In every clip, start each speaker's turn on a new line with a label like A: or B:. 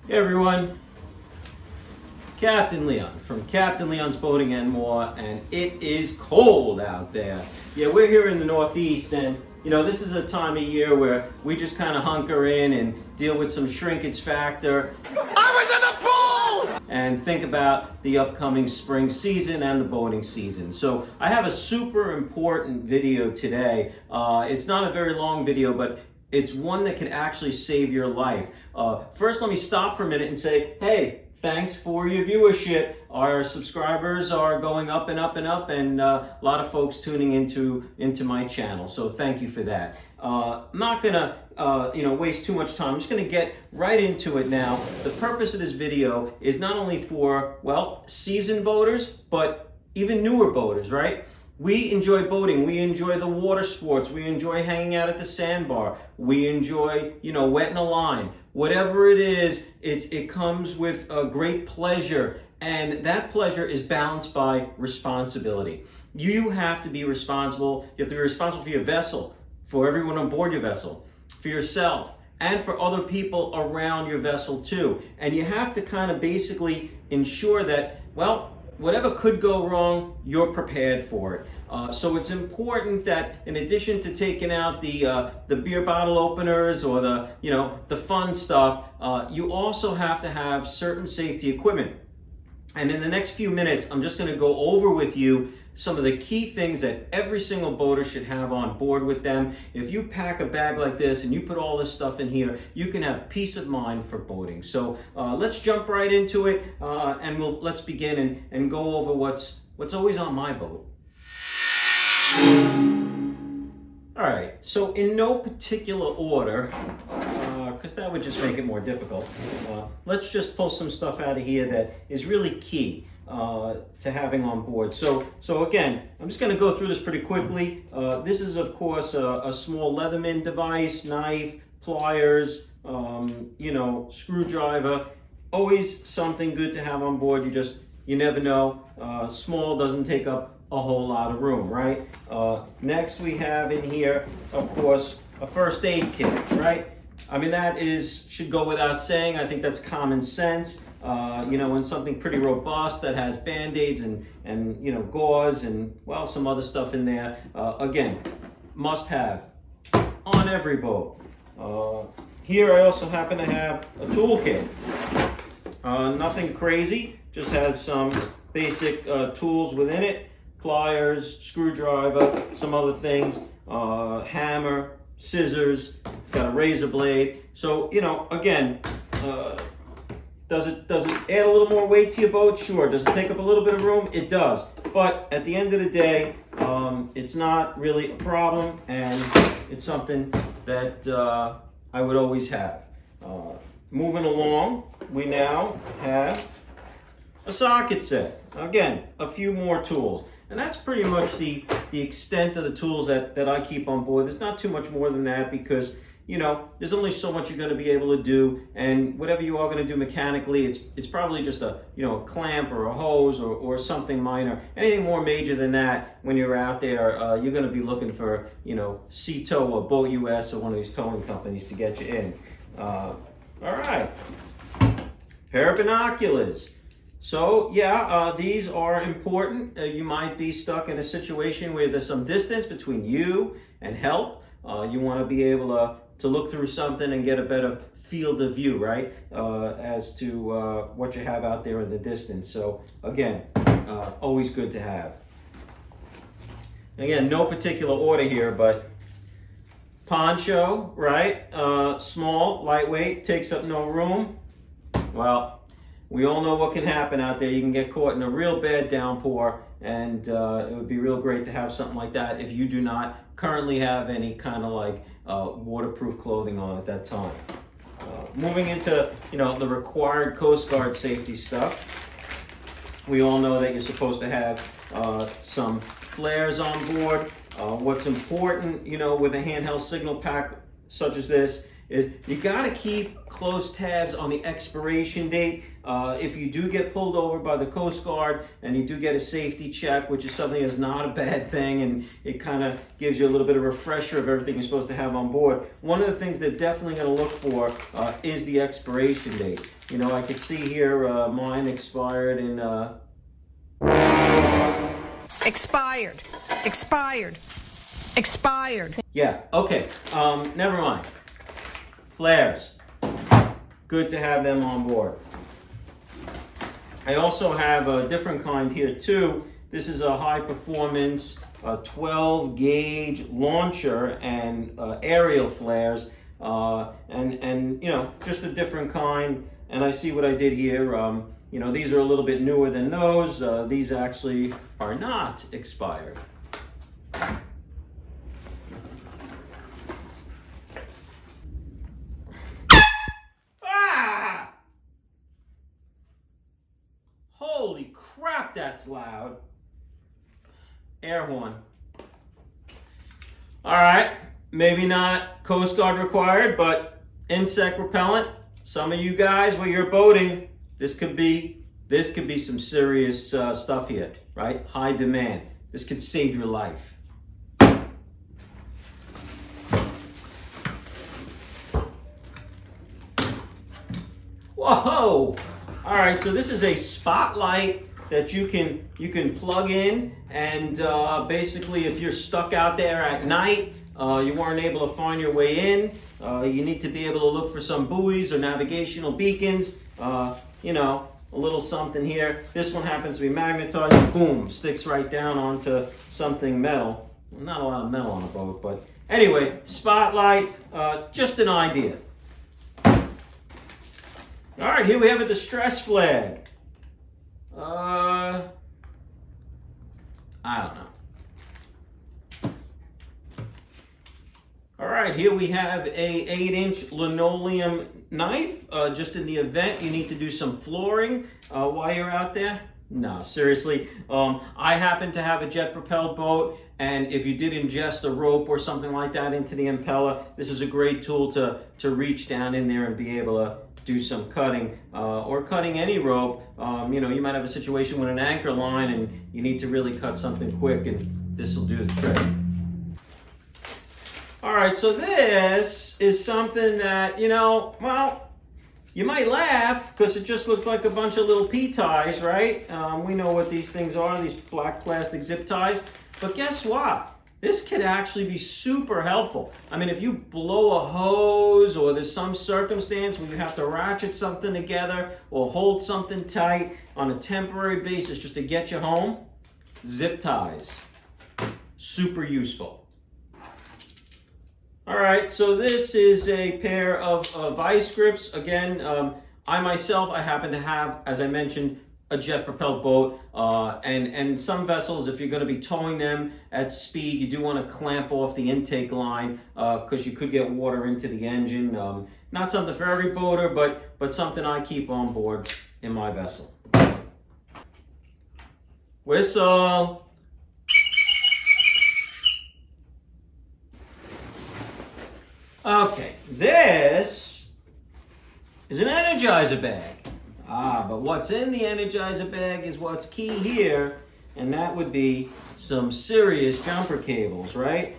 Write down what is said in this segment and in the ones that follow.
A: Hey everyone, Captain Leon from Captain Leon's Boating and More, and it is cold out there. Yeah, we're here in the Northeast, and this is a time of year where we just kind of hunker in and deal with some shrinkage factor.
B: I was in the pool!
A: And think about the upcoming spring season and the boating season. So I have a super important video today. It's not a very long video, but it's one that can actually save your life. First, let me stop for a minute and say, hey, thanks for your viewership. Our subscribers are going up and up and up, and a lot of folks tuning into my channel. So thank you for that. I'm not gonna waste too much time. I'm just gonna get right into it now. The purpose of this video is not only for, well, seasoned boaters, but even newer boaters, right? We enjoy boating, we enjoy the water sports, we enjoy hanging out at the sandbar, we enjoy, wetting a line. Whatever it is, it comes with a great pleasure, and that pleasure is balanced by responsibility. You have to be responsible. You have to be responsible for your vessel, for everyone on board your vessel, for yourself, and for other people around your vessel too. And you have to kind of basically ensure that, well, whatever could go wrong, you're prepared for it. So it's important that in addition to taking out the beer bottle openers or the fun stuff, you also have to have certain safety equipment. And in the next few minutes, I'm just going to go over with you some of the key things that every single boater should have on board with them. If you pack a bag like this and you put all this stuff in here, you can have peace of mind for boating. So let's jump right into it, and let's begin and go over what's always on my boat. All right, so in no particular order, because that would just make it more difficult, let's just pull some stuff out of here that is really key to having on board. So again, I'm just going to go through this pretty quickly. This is, of course, a small Leatherman device, knife, pliers, screwdriver. Always something good to have on board. You never know. Small doesn't take up a whole lot of room, right? Next we have in here, of course, a first aid kit, right? I mean, should go without saying. I think that's common sense. When something pretty robust that has Band-Aids and gauze and, well, some other stuff in there. Again, must have on every boat. Here I also happen to have a toolkit. Nothing crazy, just has some basic tools within it. Pliers, screwdriver, some other things, hammer, scissors. It's got a razor blade. So, again, does it add a little more weight to your boat? Sure. Does it take up a little bit of room? It does. But at the end of the day, it's not really a problem, and it's something that I would always have. Moving along, we now have a socket set. Again, a few more tools. And that's pretty much the extent of the tools that I keep on board. There's not too much more than that because, there's only so much you're going to be able to do. And whatever you are going to do mechanically, it's probably just a clamp or a hose or something minor. Anything more major than that, when you're out there, you're going to be looking for, Sea-Tow or Boat US or one of these towing companies to get you in. All right. Pair of binoculars. So yeah, these are important. You might be stuck in a situation where there's some distance between you and help. You want to be able to look through something and get a better field of view, right? As to what you have out there in the distance. So again, always good to have. Again, no particular order here, but poncho, right? Small, lightweight, takes up no room. Well, we all know what can happen out there. You can get caught in a real bad downpour, and it would be real great to have something like that if you do not currently have any kind of waterproof clothing on at that time. Moving into the required Coast Guard safety stuff. We all know that you're supposed to have some flares on board. What's important, with a handheld signal pack such as this, is you got to keep close tabs on the expiration date. If you do get pulled over by the Coast Guard and you do get a safety check, which is something that's not a bad thing, and it kind of gives you a little bit of a refresher of everything you're supposed to have on board, one of the things they're definitely going to look for is the expiration date. You know, I could see here mine expired in...
C: Expired. Expired. Expired.
A: Yeah, okay, never mind. Flares. Good to have them on board. I also have a different kind here too. This is a high performance 12 gauge launcher and aerial flares, and you know, just a different kind. And I see what I did here. You know, these are a little bit newer than those. These actually are not expired. Ah! Holy crap, that's loud. Air horn. All right, maybe not Coast Guard required, but insect repellent. Some of you guys, where you're boating, this could be some serious stuff here, right? High demand. This could save your life. Whoa! All right, so this is a spotlight that you can plug in, and basically, if you're stuck out there at night, you weren't able to find your way in, you need to be able to look for some buoys or navigational beacons. You know, a little something here. This one happens to be magnetized. Boom, sticks right down onto something metal. Well, not a lot of metal on a boat, but anyway, spotlight. Just an idea. All right, here we have a distress flag. I don't know. All right, here we have a 8-inch linoleum knife. Just in the event you need to do some flooring while you're out there. No, seriously. I happen to have a jet-propelled boat, and if you did ingest a rope or something like that into the impeller, this is a great tool to reach down in there and be able to do some cutting, or cutting any rope. You know, you might have a situation with an anchor line and you need to really cut something quick, and this will do the trick. All right, so this is something that, you know, well, you might laugh because it just looks like a bunch of little pea ties, right? We know what these things are, these black plastic zip ties. But guess what? This could actually be super helpful. I mean, if you blow a hose or there's some circumstance where you have to ratchet something together or hold something tight on a temporary basis just to get you home, zip ties. Super useful. All right, so this is a pair of vice grips. Again, I happen to have, as I mentioned, a jet-propelled boat, and some vessels, if you're going to be towing them at speed, you do want to clamp off the intake line because you could get water into the engine. Not something for every boater, but something I keep on board in my vessel. Whistle. Okay, this is an Energizer bag. But what's in the Energizer bag is what's key here, and that would be some serious jumper cables, right?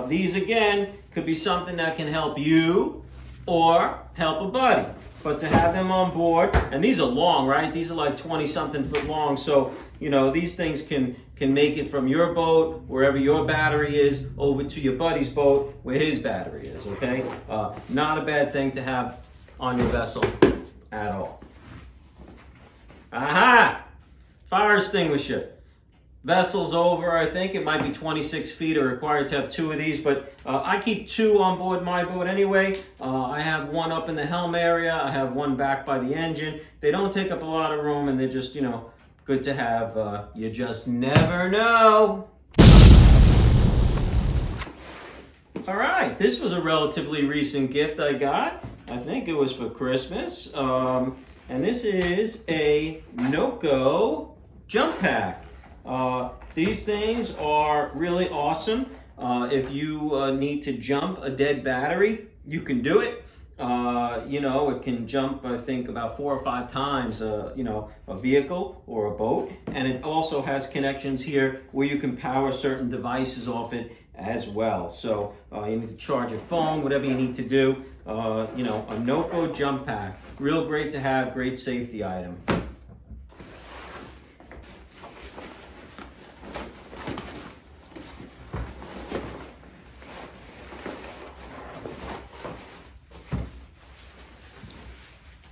A: These, again, could be something that can help you or help a buddy. But to have them on board, and these are long, right? These are like 20-something foot long, so, you know, these things can make it from your boat, wherever your battery is, over to your buddy's boat, where his battery is, okay? Not a bad thing to have on your vessel at all. Aha! Fire extinguisher. Vessel's over, I think it might be 26 feet or required to have 2 of these, but I keep 2 on board my boat anyway. I have one up in the helm area, I have one back by the engine. They don't take up a lot of room and they're just, you know, good to have. You just never know. All right, this was a relatively recent gift I got. I think it was for Christmas. And this is a Noco jump pack. These things are really awesome. If you need to jump a dead battery, you can do it. You know, it can jump, I think, about 4 or 5 times, you know, a vehicle or a boat. And it also has connections here where you can power certain devices off it as well. So you need to charge your phone, whatever you need to do. You know, a Noco jump pack. Real great to have, great safety item.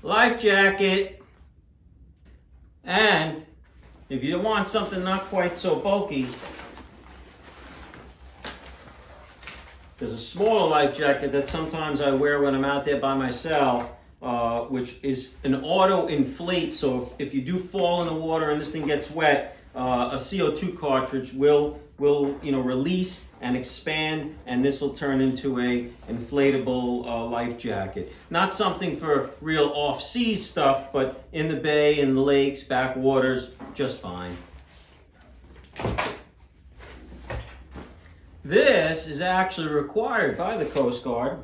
A: Life jacket. And if you want something not quite so bulky, there's a smaller life jacket that sometimes I wear when I'm out there by myself, which is an auto inflate. So if you do fall in the water and this thing gets wet, a CO2 cartridge will you know, release and expand, and this will turn into a inflatable life jacket. Not something for real off-seas stuff, but in the bay, in the lakes, backwaters, just fine. This is actually required by the Coast Guard.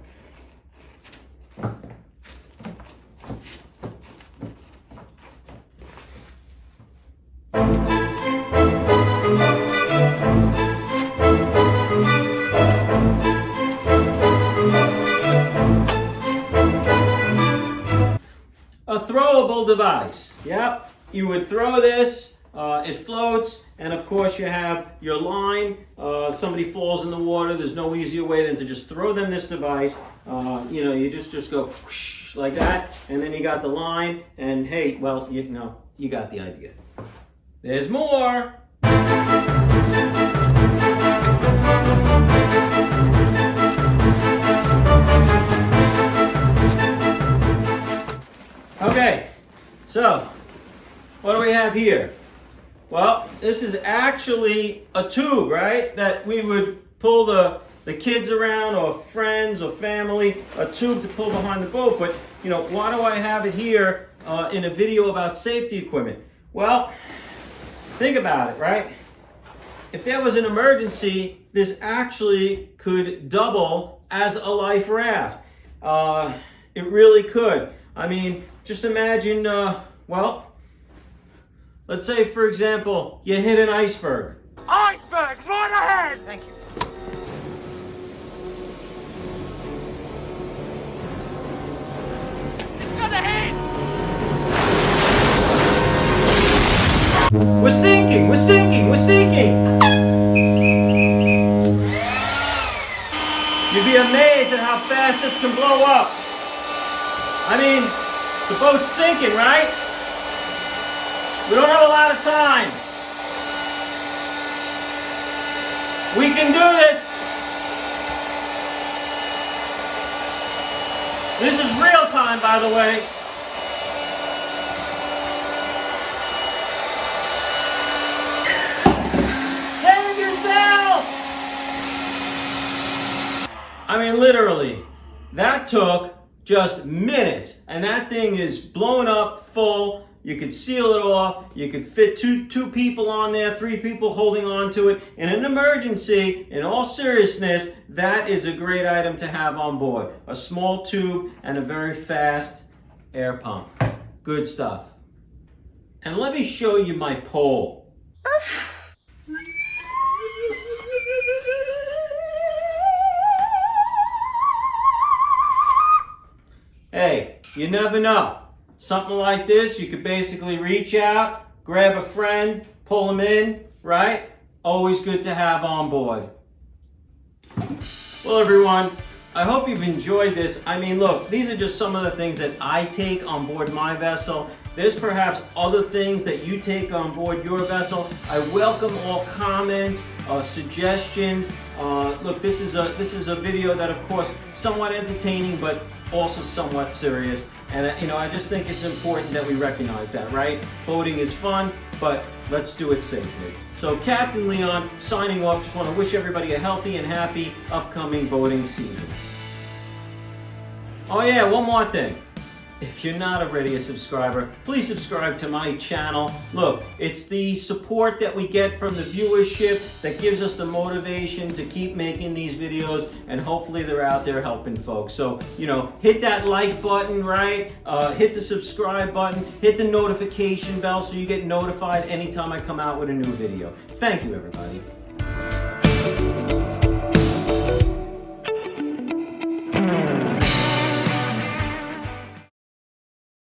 A: A throwable device. Yep, you would throw this, it floats, and of course you have your line. Somebody falls in the water, there's no easier way than to just throw them this device. You know, you just go whoosh, like that, and then you got the line, and hey, well, you know, you got the idea. There's more. Okay, so what do we have here? Well, this is actually a tube, right? That we would pull the kids around, or friends or family, a tube to pull behind the boat. But, you know, why do I have it here in a video about safety equipment? Well, think about it, right? If there was an emergency, this actually could double as a life raft. It really could. I mean, just imagine, well, let's say, for example, you hit an iceberg.
B: Iceberg, right ahead!
C: Thank you.
B: It's gonna hit!
A: We're sinking, we're sinking, we're sinking! You'd be amazed at how fast this can blow up. I mean, the boat's sinking, right? We don't have a lot of time. We can do this. This is real time, by the way. Save yourself! I mean, literally, that took just minutes, and that thing is blown up full. You could seal it off. You could fit two people on there, 3 people holding on to it. In an emergency, in all seriousness, that is a great item to have on board. A small tube and a very fast air pump. Good stuff. And let me show you my pole. Hey, you never know. Something like this, you could basically reach out, grab a friend, pull them in, right? Always good to have on board. Well, everyone, I hope you've enjoyed this. I mean, look, these are just some of the things that I take on board my vessel. There's perhaps other things that you take on board your vessel. I welcome all comments, suggestions. Look, this is a video that, of course, somewhat entertaining, but also somewhat serious. And you know, I just think it's important that we recognize that, right? Boating is fun, but let's do it safely. So Captain Leon signing off. Just want to wish everybody a healthy and happy upcoming boating season. Oh yeah, one more thing. If you're not already a subscriber, please subscribe to my channel. Look, it's the support that we get from the viewership that gives us the motivation to keep making these videos, and hopefully they're out there helping folks. So, hit that like button, right? Hit the subscribe button, hit the notification bell so you get notified anytime I come out with a new video. Thank you, everybody.